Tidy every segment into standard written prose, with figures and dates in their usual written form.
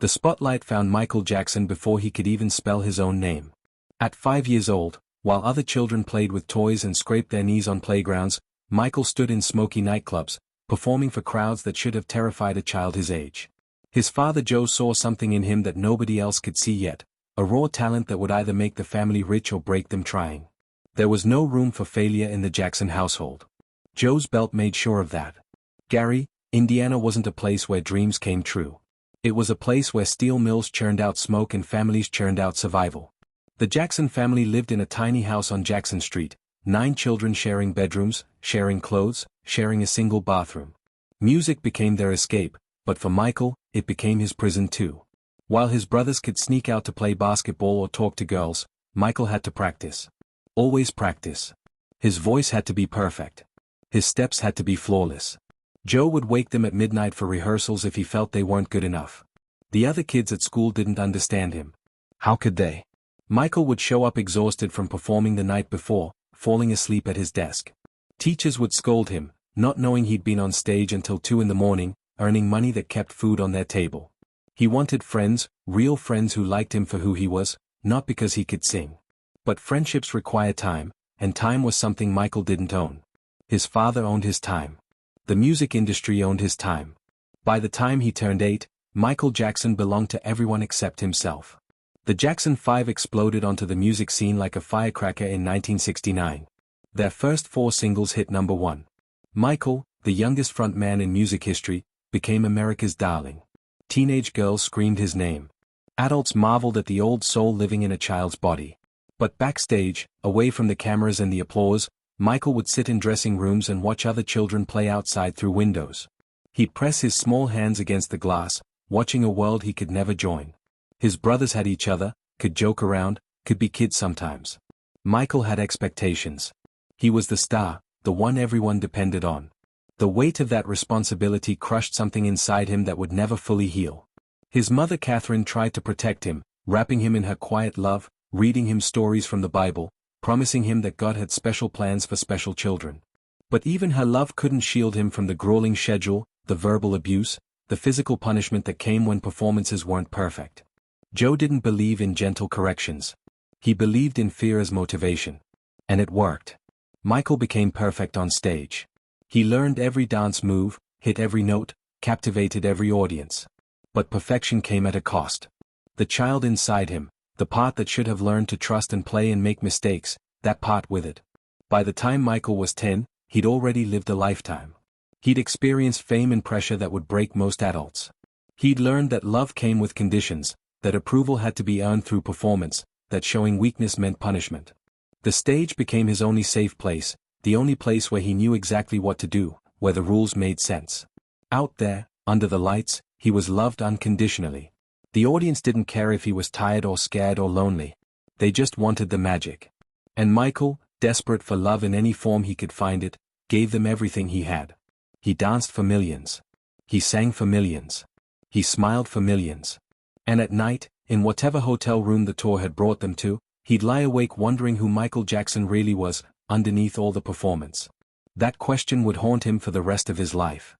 The spotlight found Michael Jackson before he could even spell his own name. At 5 years old, while other children played with toys and scraped their knees on playgrounds, Michael stood in smoky nightclubs, performing for crowds that should have terrified a child his age. His father Joe saw something in him that nobody else could see yet, a raw talent that would either make the family rich or break them trying. There was no room for failure in the Jackson household. Joe's belt made sure of that. Gary, Indiana wasn't a place where dreams came true. It was a place where steel mills churned out smoke and families churned out survival. The Jackson family lived in a tiny house on Jackson Street, 9 children sharing bedrooms, sharing clothes, sharing a single bathroom. Music became their escape, but for Michael, it became his prison too. While his brothers could sneak out to play basketball or talk to girls, Michael had to practice. Always practice. His voice had to be perfect. His steps had to be flawless. Joe would wake them at midnight for rehearsals if he felt they weren't good enough. The other kids at school didn't understand him. How could they? Michael would show up exhausted from performing the night before, falling asleep at his desk. Teachers would scold him, not knowing he'd been on stage until 2 in the morning, earning money that kept food on their table. He wanted friends, real friends who liked him for who he was, not because he could sing. But friendships require time, and time was something Michael didn't own. His father owned his time. The music industry owned his time. By the time he turned 8, Michael Jackson belonged to everyone except himself. The Jackson 5 exploded onto the music scene like a firecracker in 1969. Their first 4 singles hit number 1. Michael, the youngest frontman in music history, became America's darling. Teenage girls screamed his name. Adults marveled at the old soul living in a child's body. But backstage, away from the cameras and the applause, Michael would sit in dressing rooms and watch other children play outside through windows. He'd press his small hands against the glass, watching a world he could never join. His brothers had each other, could joke around, could be kids sometimes. Michael had expectations. He was the star, the one everyone depended on. The weight of that responsibility crushed something inside him that would never fully heal. His mother Catherine tried to protect him, wrapping him in her quiet love, reading him stories from the Bible, promising him that God had special plans for special children. But even her love couldn't shield him from the grueling schedule, the verbal abuse, the physical punishment that came when performances weren't perfect. Joe didn't believe in gentle corrections. He believed in fear as motivation. And it worked. Michael became perfect on stage. He learned every dance move, hit every note, captivated every audience. But perfection came at a cost. The child inside him, the part that should have learned to trust and play and make mistakes, that part withered. By the time Michael was 10, he'd already lived a lifetime. He'd experienced fame and pressure that would break most adults. He'd learned that love came with conditions, that approval had to be earned through performance, that showing weakness meant punishment. The stage became his only safe place, the only place where he knew exactly what to do, where the rules made sense. Out there, under the lights, he was loved unconditionally. The audience didn't care if he was tired or scared or lonely. They just wanted the magic. And Michael, desperate for love in any form he could find it, gave them everything he had. He danced for millions. He sang for millions. He smiled for millions. And at night, in whatever hotel room the tour had brought them to, he'd lie awake wondering who Michael Jackson really was, underneath all the performance. That question would haunt him for the rest of his life.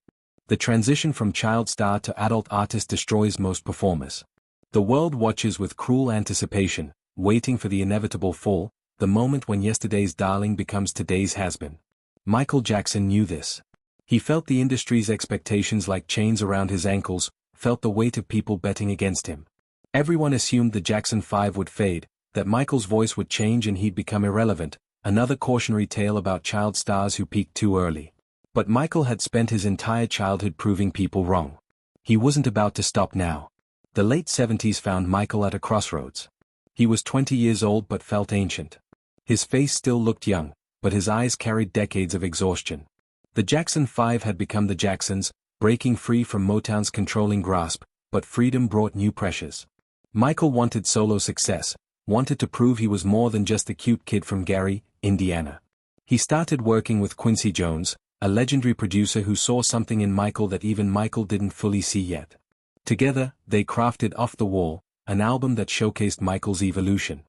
The transition from child star to adult artist destroys most performers. The world watches with cruel anticipation, waiting for the inevitable fall, the moment when yesterday's darling becomes today's has-been. Michael Jackson knew this. He felt the industry's expectations like chains around his ankles, felt the weight of people betting against him. Everyone assumed the Jackson 5 would fade, that Michael's voice would change and he'd become irrelevant, another cautionary tale about child stars who peaked too early. But Michael had spent his entire childhood proving people wrong. He wasn't about to stop now. The late 70s found Michael at a crossroads. He was 20 years old but felt ancient. His face still looked young, but his eyes carried decades of exhaustion. The Jackson 5 had become the Jacksons, breaking free from Motown's controlling grasp, but freedom brought new pressures. Michael wanted solo success, wanted to prove he was more than just the cute kid from Gary, Indiana. He started working with Quincy Jones, a legendary producer who saw something in Michael that even Michael didn't fully see yet. Together, they crafted Off the Wall, an album that showcased Michael's evolution.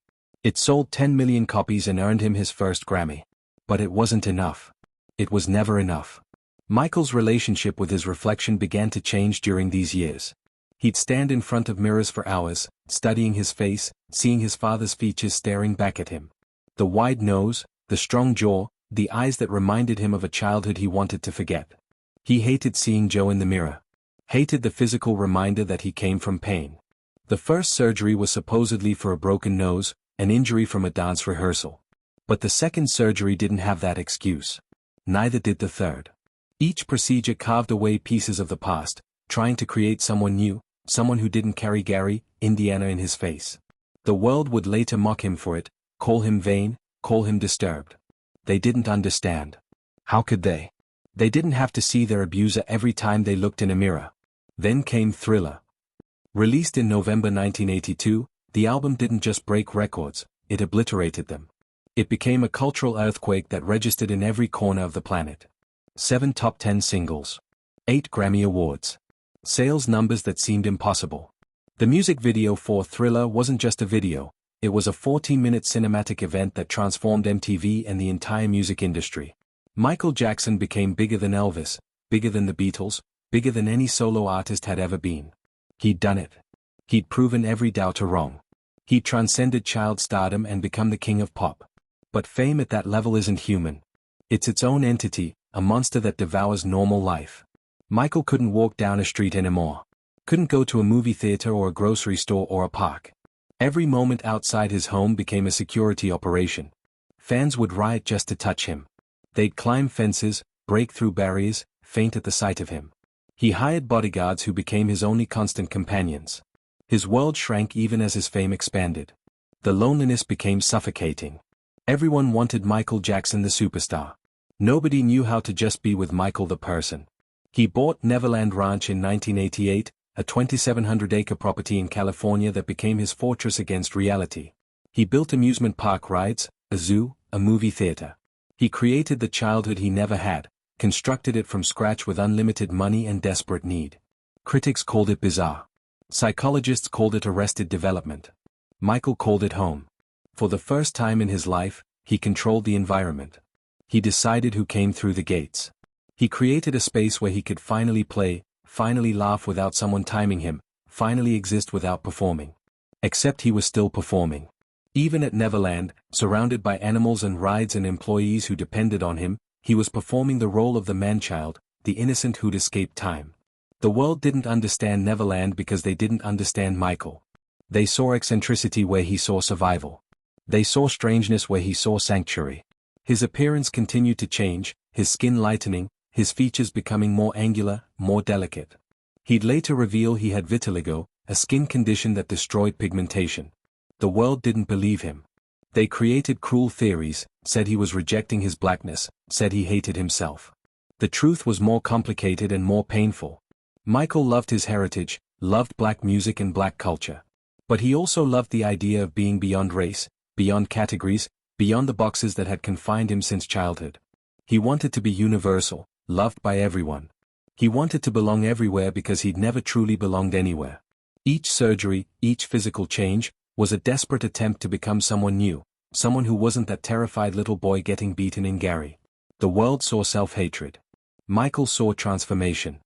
It sold 10 million copies and earned him his first Grammy. But it wasn't enough. It was never enough. Michael's relationship with his reflection began to change during these years. He'd stand in front of mirrors for hours, studying his face, seeing his father's features staring back at him. The wide nose, the strong jaw, the eyes that reminded him of a childhood he wanted to forget. He hated seeing Joe in the mirror. Hated the physical reminder that he came from pain. The first surgery was supposedly for a broken nose, an injury from a dance rehearsal. But the second surgery didn't have that excuse. Neither did the third. Each procedure carved away pieces of the past, trying to create someone new, someone who didn't carry Gary, Indiana in his face. The world would later mock him for it, call him vain, call him disturbed. They didn't understand. How could they? They didn't have to see their abuser every time they looked in a mirror. Then came Thriller. Released in November 1982, the album didn't just break records, it obliterated them. It became a cultural earthquake that registered in every corner of the planet. 7 top 10 singles. 8 Grammy Awards. Sales numbers that seemed impossible. The music video for Thriller wasn't just a video, it was a 14-minute cinematic event that transformed MTV and the entire music industry. Michael Jackson became bigger than Elvis, bigger than the Beatles, bigger than any solo artist had ever been. He'd done it. He'd proven every doubter wrong. He'd transcended child stardom and become the king of pop. But fame at that level isn't human. It's its own entity, a monster that devours normal life. Michael couldn't walk down a street anymore. Couldn't go to a movie theater or a grocery store or a park. Every moment outside his home became a security operation. Fans would riot just to touch him. They'd climb fences, break through barriers, faint at the sight of him. He hired bodyguards who became his only constant companions. His world shrank even as his fame expanded. The loneliness became suffocating. Everyone wanted Michael Jackson the superstar. Nobody knew how to just be with Michael the person. He bought Neverland Ranch in 1988, a 2,700-acre property in California that became his fortress against reality. He built amusement park rides, a zoo, a movie theater. He created the childhood he never had, constructed it from scratch with unlimited money and desperate need. Critics called it bizarre. Psychologists called it arrested development. Michael called it home. For the first time in his life, he controlled the environment. He decided who came through the gates. He created a space where he could finally play, finally laugh without someone timing him, finally exist without performing. Except he was still performing. Even at Neverland, surrounded by animals and rides and employees who depended on him, he was performing the role of the man-child, the innocent who'd escaped time. The world didn't understand Neverland because they didn't understand Michael. They saw eccentricity where he saw survival. They saw strangeness where he saw sanctuary. His appearance continued to change, his skin lightening, his features becoming more angular, more delicate. He'd later reveal he had vitiligo, a skin condition that destroyed pigmentation. The world didn't believe him. They created cruel theories, said he was rejecting his blackness, said he hated himself. The truth was more complicated and more painful. Michael loved his heritage, loved black music and black culture. But he also loved the idea of being beyond race, beyond categories, beyond the boxes that had confined him since childhood. He wanted to be universal, loved by everyone. He wanted to belong everywhere because he'd never truly belonged anywhere. Each surgery, each physical change, was a desperate attempt to become someone new, someone who wasn't that terrified little boy getting beaten in Gary. The world saw self-hatred. Michael saw transformation.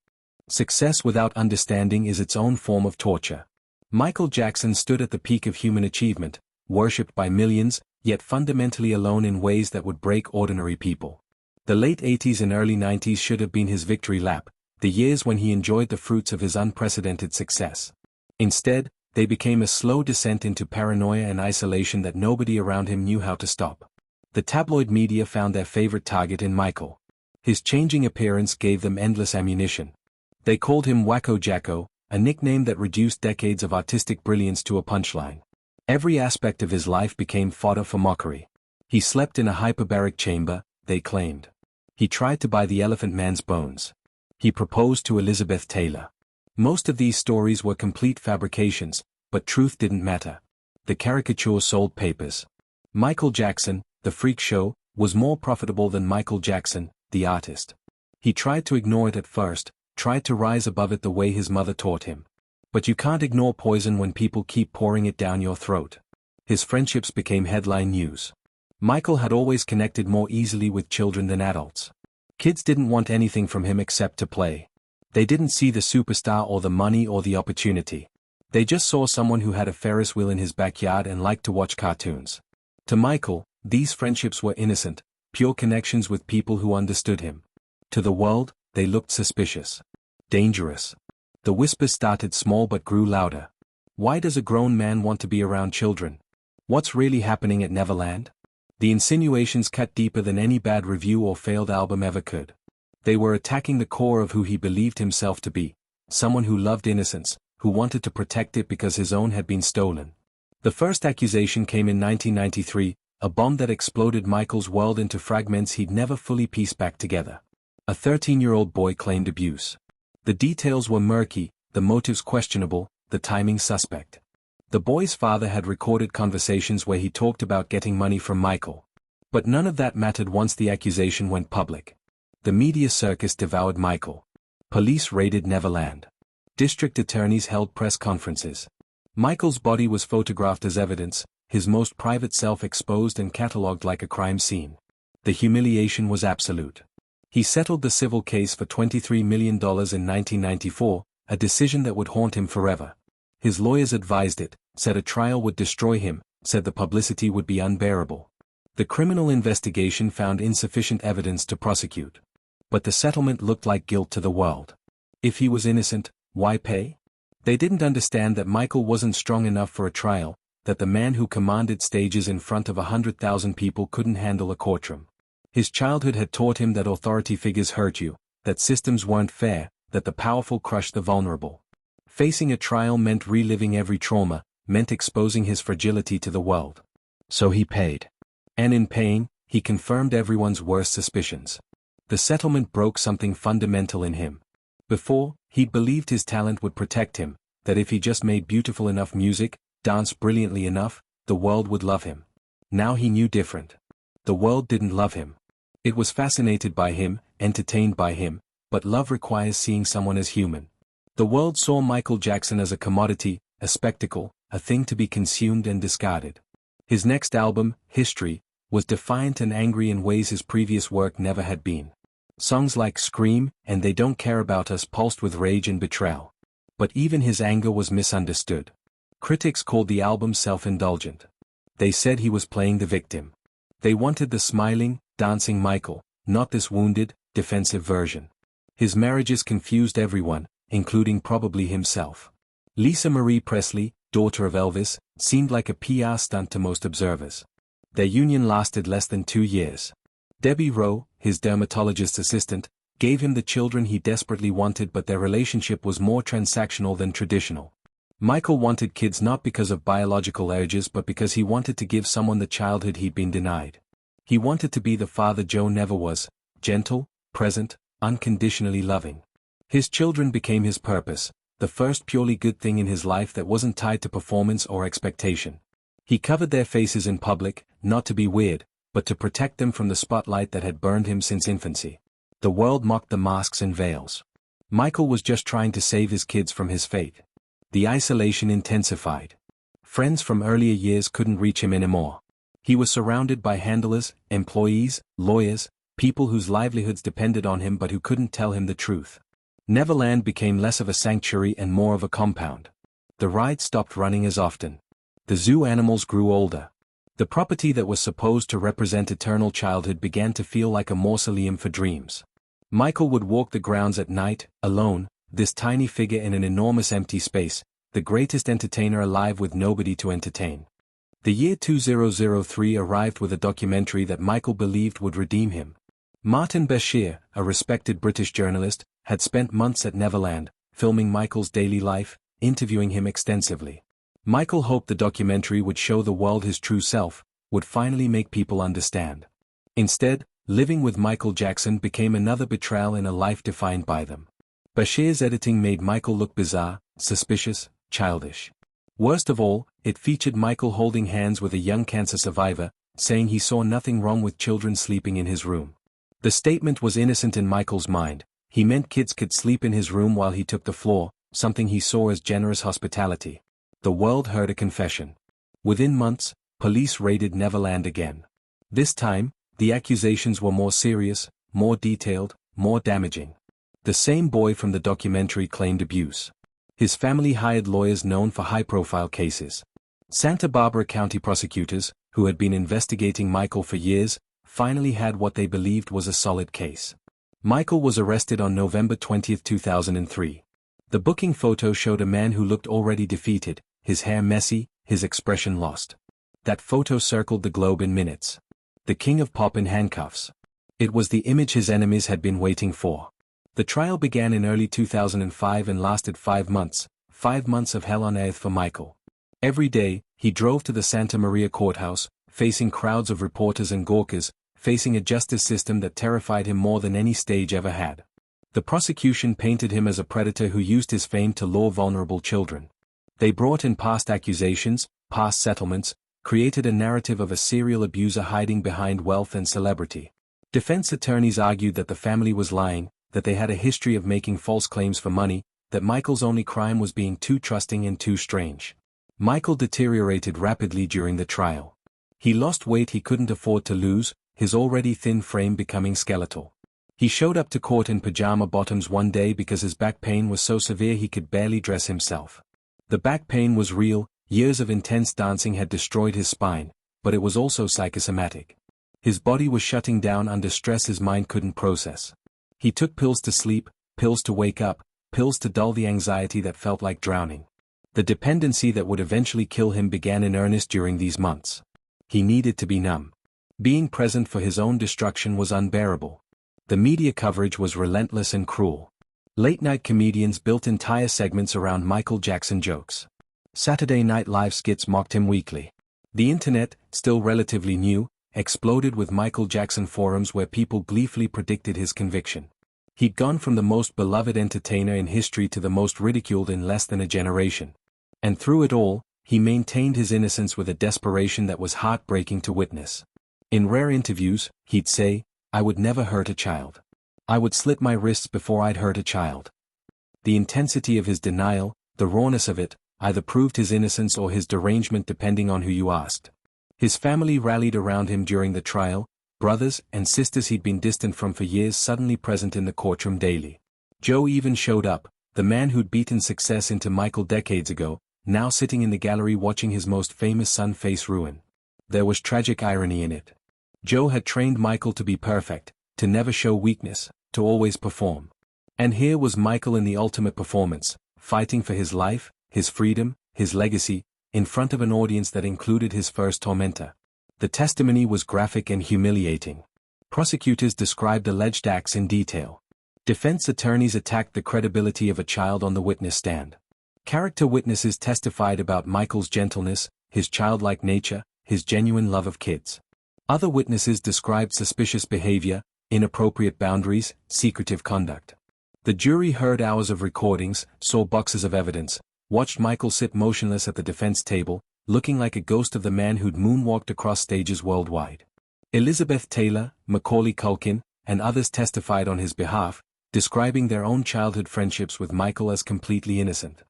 Success without understanding is its own form of torture. Michael Jackson stood at the peak of human achievement, worshipped by millions, yet fundamentally alone in ways that would break ordinary people. The late 80s and early 90s should have been his victory lap, the years when he enjoyed the fruits of his unprecedented success. Instead, they became a slow descent into paranoia and isolation that nobody around him knew how to stop. The tabloid media found their favorite target in Michael. His changing appearance gave them endless ammunition. They called him Wacko Jacko, a nickname that reduced decades of artistic brilliance to a punchline. Every aspect of his life became fodder for mockery. He slept in a hyperbaric chamber, they claimed. He tried to buy the Elephant Man's bones. He proposed to Elizabeth Taylor. Most of these stories were complete fabrications, but truth didn't matter. The caricature sold papers. Michael Jackson, the freak show, was more profitable than Michael Jackson, the artist. He tried to ignore it at first, tried to rise above it the way his mother taught him. But you can't ignore poison when people keep pouring it down your throat. His friendships became headline news. Michael had always connected more easily with children than adults. Kids didn't want anything from him except to play. They didn't see the superstar or the money or the opportunity. They just saw someone who had a Ferris wheel in his backyard and liked to watch cartoons. To Michael, these friendships were innocent, pure connections with people who understood him. To the world, they looked suspicious. Dangerous. The whispers started small but grew louder. Why does a grown man want to be around children? What's really happening at Neverland? The insinuations cut deeper than any bad review or failed album ever could. They were attacking the core of who he believed himself to be, someone who loved innocence, who wanted to protect it because his own had been stolen. The first accusation came in 1993, a bomb that exploded Michael's world into fragments he'd never fully pieced back together. A 13-year-old boy claimed abuse. The details were murky, the motives questionable, the timing suspect. The boy's father had recorded conversations where he talked about getting money from Michael. But none of that mattered once the accusation went public. The media circus devoured Michael. Police raided Neverland. District attorneys held press conferences. Michael's body was photographed as evidence, his most private self exposed and catalogued like a crime scene. The humiliation was absolute. He settled the civil case for $23 million in 1994, a decision that would haunt him forever. His lawyers advised it, said a trial would destroy him, said the publicity would be unbearable. The criminal investigation found insufficient evidence to prosecute. But the settlement looked like guilt to the world. If he was innocent, why pay? They didn't understand that Michael wasn't strong enough for a trial, that the man who commanded stages in front of 100,000 people couldn't handle a courtroom. His childhood had taught him that authority figures hurt you, that systems weren't fair, that the powerful crushed the vulnerable. Facing a trial meant reliving every trauma, meant exposing his fragility to the world. So he paid. And in paying, he confirmed everyone's worst suspicions. The settlement broke something fundamental in him. Before, he'd believed his talent would protect him, that if he just made beautiful enough music, danced brilliantly enough, the world would love him. Now he knew different. The world didn't love him. It was fascinated by him, entertained by him, but love requires seeing someone as human. The world saw Michael Jackson as a commodity, a spectacle, a thing to be consumed and discarded. His next album, History, was defiant and angry in ways his previous work never had been. Songs like Scream and They Don't Care About Us pulsed with rage and betrayal. But even his anger was misunderstood. Critics called the album self-indulgent. They said he was playing the victim. They wanted the smiling, dancing Michael, not this wounded, defensive version. His marriages confused everyone, including probably himself. Lisa Marie Presley, daughter of Elvis, seemed like a PR stunt to most observers. Their union lasted less than 2 years. Debbie Rowe, his dermatologist's assistant, gave him the children he desperately wanted, but their relationship was more transactional than traditional. Michael wanted kids not because of biological urges but because he wanted to give someone the childhood he'd been denied. He wanted to be the father Joe never was, gentle, present, unconditionally loving. His children became his purpose, the first purely good thing in his life that wasn't tied to performance or expectation. He covered their faces in public, not to be weird, but to protect them from the spotlight that had burned him since infancy. The world mocked the masks and veils. Michael was just trying to save his kids from his fate. The isolation intensified. Friends from earlier years couldn't reach him anymore. He was surrounded by handlers, employees, lawyers, people whose livelihoods depended on him but who couldn't tell him the truth. Neverland became less of a sanctuary and more of a compound. The ride stopped running as often. The zoo animals grew older. The property that was supposed to represent eternal childhood began to feel like a mausoleum for dreams. Michael would walk the grounds at night, alone, this tiny figure in an enormous empty space, the greatest entertainer alive with nobody to entertain. The year 2003 arrived with a documentary that Michael believed would redeem him. Martin Bashir, a respected British journalist, had spent months at Neverland, filming Michael's daily life, interviewing him extensively. Michael hoped the documentary would show the world his true self, would finally make people understand. Instead, living with Michael Jackson became another betrayal in a life defined by them. Bashir's editing made Michael look bizarre, suspicious, childish. Worst of all, it featured Michael holding hands with a young cancer survivor, saying he saw nothing wrong with children sleeping in his room. The statement was innocent in Michael's mind. He meant kids could sleep in his room while he took the floor, something he saw as generous hospitality. The world heard a confession. Within months, police raided Neverland again. This time, the accusations were more serious, more detailed, more damaging. The same boy from the documentary claimed abuse. His family hired lawyers known for high-profile cases. Santa Barbara County prosecutors, who had been investigating Michael for years, finally had what they believed was a solid case. Michael was arrested on November 20, 2003. The booking photo showed a man who looked already defeated, his hair messy, his expression lost. That photo circled the globe in minutes. The king of pop in handcuffs. It was the image his enemies had been waiting for. The trial began in early 2005 and lasted 5 months, 5 months of hell on earth for Michael. Every day, he drove to the Santa Maria courthouse, facing crowds of reporters and gawkers, facing a justice system that terrified him more than any stage ever had. The prosecution painted him as a predator who used his fame to lure vulnerable children. They brought in past accusations, past settlements, created a narrative of a serial abuser hiding behind wealth and celebrity. Defense attorneys argued that the family was lying, that they had a history of making false claims for money, that Michael's only crime was being too trusting and too strange. Michael deteriorated rapidly during the trial. He lost weight he couldn't afford to lose, his already thin frame becoming skeletal. He showed up to court in pajama bottoms one day because his back pain was so severe he could barely dress himself. The back pain was real, years of intense dancing had destroyed his spine, but it was also psychosomatic. His body was shutting down under stress his mind couldn't process. He took pills to sleep, pills to wake up, pills to dull the anxiety that felt like drowning. The dependency that would eventually kill him began in earnest during these months. He needed to be numb. Being present for his own destruction was unbearable. The media coverage was relentless and cruel. Late-night comedians built entire segments around Michael Jackson jokes. Saturday Night Live skits mocked him weekly. The internet, still relatively new, exploded with Michael Jackson forums where people gleefully predicted his conviction. He'd gone from the most beloved entertainer in history to the most ridiculed in less than a generation. And through it all, he maintained his innocence with a desperation that was heartbreaking to witness. In rare interviews, he'd say, "I would never hurt a child. I would slit my wrists before I'd hurt a child." The intensity of his denial, the rawness of it, either proved his innocence or his derangement depending on who you asked. His family rallied around him during the trial, brothers and sisters he'd been distant from for years suddenly present in the courtroom daily. Joe even showed up, the man who'd beaten success into Michael decades ago, now sitting in the gallery watching his most famous son face ruin. There was tragic irony in it. Joe had trained Michael to be perfect, to never show weakness, to always perform. And here was Michael in the ultimate performance, fighting for his life, his freedom, his legacy, in front of an audience that included his first tormentor. The testimony was graphic and humiliating. Prosecutors described alleged acts in detail. Defense attorneys attacked the credibility of a child on the witness stand. Character witnesses testified about Michael's gentleness, his childlike nature, his genuine love of kids. Other witnesses described suspicious behavior, inappropriate boundaries, secretive conduct. The jury heard hours of recordings, saw boxes of evidence, watched Michael sit motionless at the defense table, looking like a ghost of the man who'd moonwalked across stages worldwide. Elizabeth Taylor, Macaulay Culkin, and others testified on his behalf, describing their own childhood friendships with Michael as completely innocent.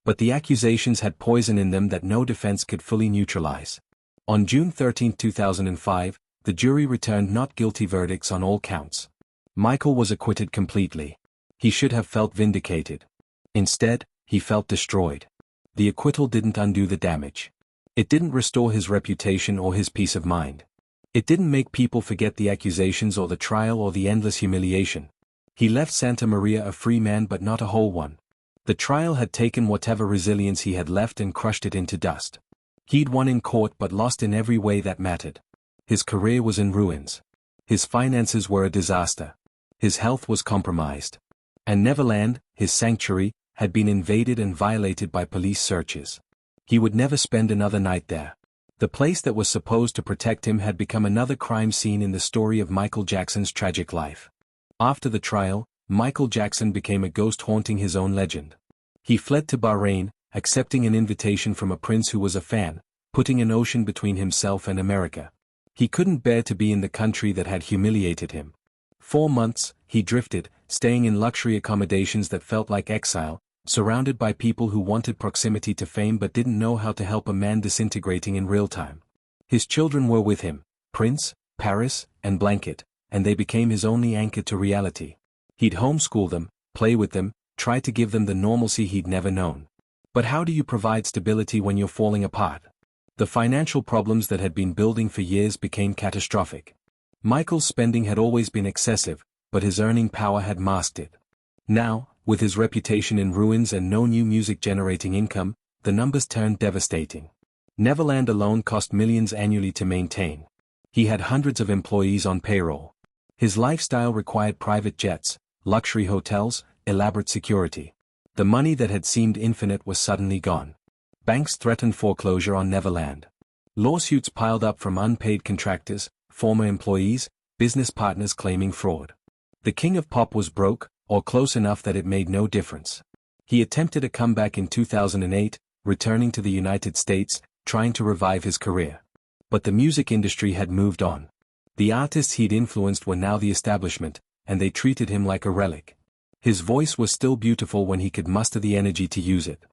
But the accusations had poison in them that no defense could fully neutralize. On June 13, 2005, the jury returned not guilty verdicts on all counts. Michael was acquitted completely. He should have felt vindicated. Instead, he felt destroyed. The acquittal didn't undo the damage. It didn't restore his reputation or his peace of mind. It didn't make people forget the accusations or the trial or the endless humiliation. He left Santa Maria a free man but not a whole one. The trial had taken whatever resilience he had left and crushed it into dust. He'd won in court but lost in every way that mattered. His career was in ruins. His finances were a disaster. His health was compromised. And Neverland, his sanctuary, had been invaded and violated by police searches. He would never spend another night there. The place that was supposed to protect him had become another crime scene in the story of Michael Jackson's tragic life. After the trial, Michael Jackson became a ghost haunting his own legend. He fled to Bahrain, accepting an invitation from a prince who was a fan, putting an ocean between himself and America. He couldn't bear to be in the country that had humiliated him. 4 months, he drifted, staying in luxury accommodations that felt like exile, surrounded by people who wanted proximity to fame but didn't know how to help a man disintegrating in real time. His children were with him, Prince, Paris, and Blanket, and they became his only anchor to reality. He'd homeschool them, play with them, try to give them the normalcy he'd never known. But how do you provide stability when you're falling apart? The financial problems that had been building for years became catastrophic. Michael's spending had always been excessive, but his earning power had masked it. Now, with his reputation in ruins and no new music-generating income, the numbers turned devastating. Neverland alone cost millions annually to maintain. He had hundreds of employees on payroll. His lifestyle required private jets, luxury hotels, elaborate security. The money that had seemed infinite was suddenly gone. Banks threatened foreclosure on Neverland. Lawsuits piled up from unpaid contractors, former employees, business partners claiming fraud. The king of pop was broke, or close enough that it made no difference. He attempted a comeback in 2008, returning to the United States, trying to revive his career. But the music industry had moved on. The artists he'd influenced were now the establishment, and they treated him like a relic. His voice was still beautiful when he could muster the energy to use it.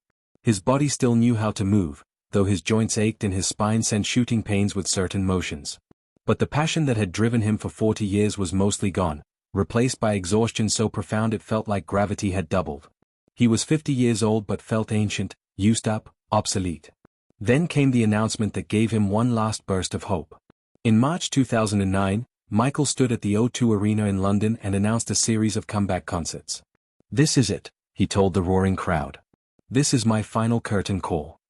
His body still knew how to move, though his joints ached and his spine sent shooting pains with certain motions. But the passion that had driven him for 40 years was mostly gone, replaced by exhaustion so profound it felt like gravity had doubled. He was 50 years old but felt ancient, used up, obsolete. Then came the announcement that gave him one last burst of hope. In March 2009, Michael stood at the O2 Arena in London and announced a series of comeback concerts. "This is it," he told the roaring crowd. "This is my final curtain call."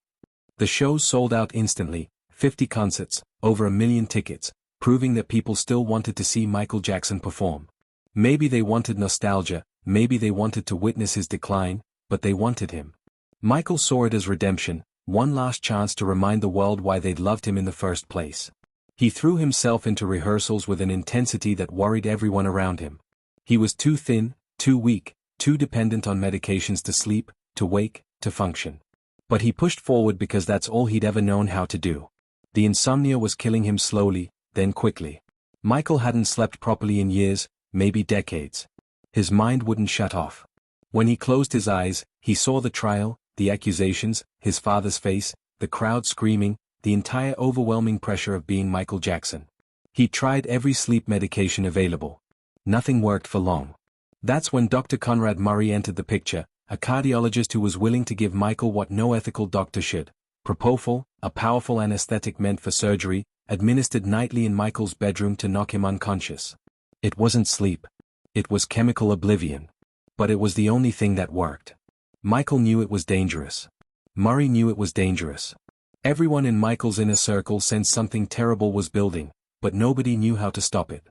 The shows sold out instantly, 50 concerts, over 1 million tickets, proving that people still wanted to see Michael Jackson perform. Maybe they wanted nostalgia, maybe they wanted to witness his decline, but they wanted him. Michael saw it as redemption, one last chance to remind the world why they'd loved him in the first place. He threw himself into rehearsals with an intensity that worried everyone around him. He was too thin, too weak, too dependent on medications to sleep, to wake, to function. But he pushed forward because that's all he'd ever known how to do. The insomnia was killing him slowly, then quickly. Michael hadn't slept properly in years, maybe decades. His mind wouldn't shut off. When he closed his eyes, he saw the trial, the accusations, his father's face, the crowd screaming, the entire overwhelming pressure of being Michael Jackson. He tried every sleep medication available. Nothing worked for long. That's when Dr. Conrad Murray entered the picture, a cardiologist who was willing to give Michael what no ethical doctor should: propofol, a powerful anesthetic meant for surgery, administered nightly in Michael's bedroom to knock him unconscious. It wasn't sleep. It was chemical oblivion. But it was the only thing that worked. Michael knew it was dangerous. Murray knew it was dangerous. Everyone in Michael's inner circle sensed something terrible was building, but nobody knew how to stop it.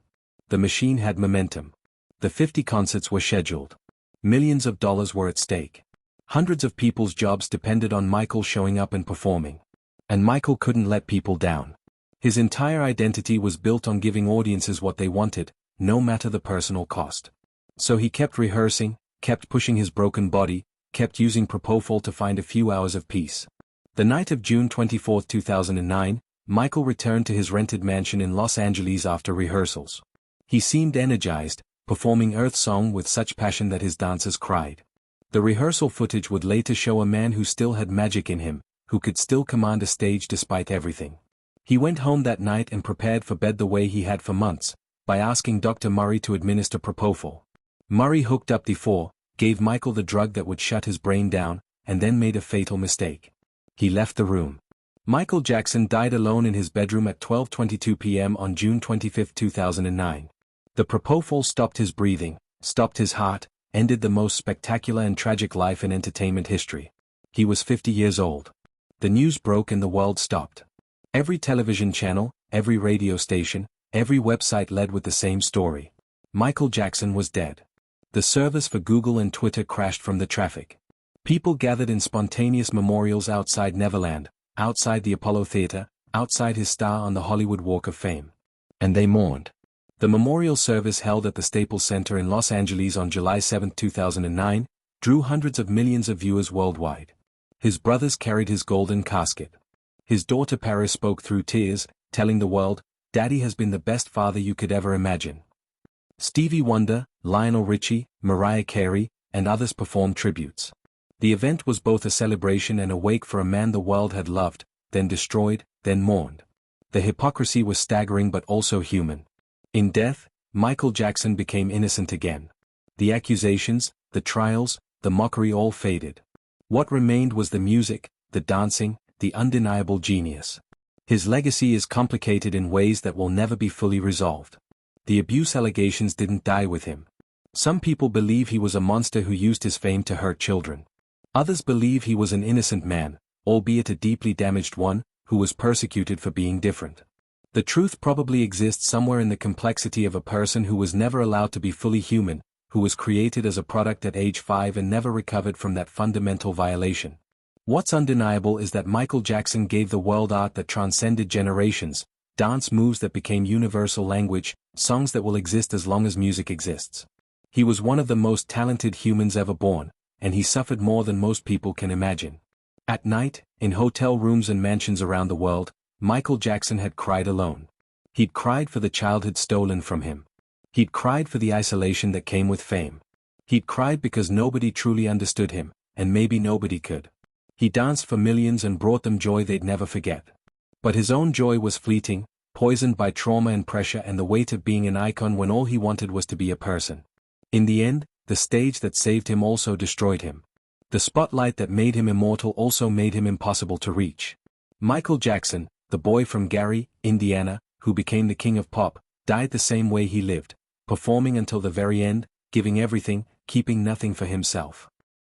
The machine had momentum. The 50 concerts were scheduled. Millions of dollars were at stake. Hundreds of people's jobs depended on Michael showing up and performing. And Michael couldn't let people down. His entire identity was built on giving audiences what they wanted, no matter the personal cost. So he kept rehearsing, kept pushing his broken body, kept using propofol to find a few hours of peace. The night of June 24, 2009, Michael returned to his rented mansion in Los Angeles after rehearsals. He seemed energized, performing Earth Song with such passion that his dancers cried. The rehearsal footage would later show a man who still had magic in him, who could still command a stage despite everything. He went home that night and prepared for bed the way he had for months, by asking Dr. Murray to administer propofol. Murray hooked up D4, gave Michael the drug that would shut his brain down, and then made a fatal mistake. He left the room. Michael Jackson died alone in his bedroom at 12:22 p.m. on June 25, 2009. The propofol stopped his breathing, stopped his heart, ended the most spectacular and tragic life in entertainment history. He was 50 years old. The news broke and the world stopped. Every television channel, every radio station, every website led with the same story. Michael Jackson was dead. The servers for Google and Twitter crashed from the traffic. People gathered in spontaneous memorials outside Neverland, outside the Apollo Theater, outside his star on the Hollywood Walk of Fame. And they mourned. The memorial service held at the Staples Center in Los Angeles on July 7, 2009, drew hundreds of millions of viewers worldwide. His brothers carried his golden casket. His daughter Paris spoke through tears, telling the world, "Daddy has been the best father you could ever imagine." Stevie Wonder, Lionel Richie, Mariah Carey, and others performed tributes. The event was both a celebration and a wake for a man the world had loved, then destroyed, then mourned. The hypocrisy was staggering but also human. In death, Michael Jackson became innocent again. The accusations, the trials, the mockery all faded. What remained was the music, the dancing, the undeniable genius. His legacy is complicated in ways that will never be fully resolved. The abuse allegations didn't die with him. Some people believe he was a monster who used his fame to hurt children. Others believe he was an innocent man, albeit a deeply damaged one, who was persecuted for being different. The truth probably exists somewhere in the complexity of a person who was never allowed to be fully human, who was created as a product at age 5 and never recovered from that fundamental violation. What's undeniable is that Michael Jackson gave the world art that transcended generations, dance moves that became universal language, songs that will exist as long as music exists. He was one of the most talented humans ever born, and he suffered more than most people can imagine. At night, in hotel rooms and mansions around the world, Michael Jackson had cried alone. He'd cried for the childhood stolen from him. He'd cried for the isolation that came with fame. He'd cried because nobody truly understood him, and maybe nobody could. He danced for millions and brought them joy they'd never forget. But his own joy was fleeting, poisoned by trauma and pressure and the weight of being an icon when all he wanted was to be a person. In the end, the stage that saved him also destroyed him. The spotlight that made him immortal also made him impossible to reach. Michael Jackson, the boy from Gary, Indiana, who became the king of pop, died the same way he lived, performing until the very end, giving everything, keeping nothing for himself.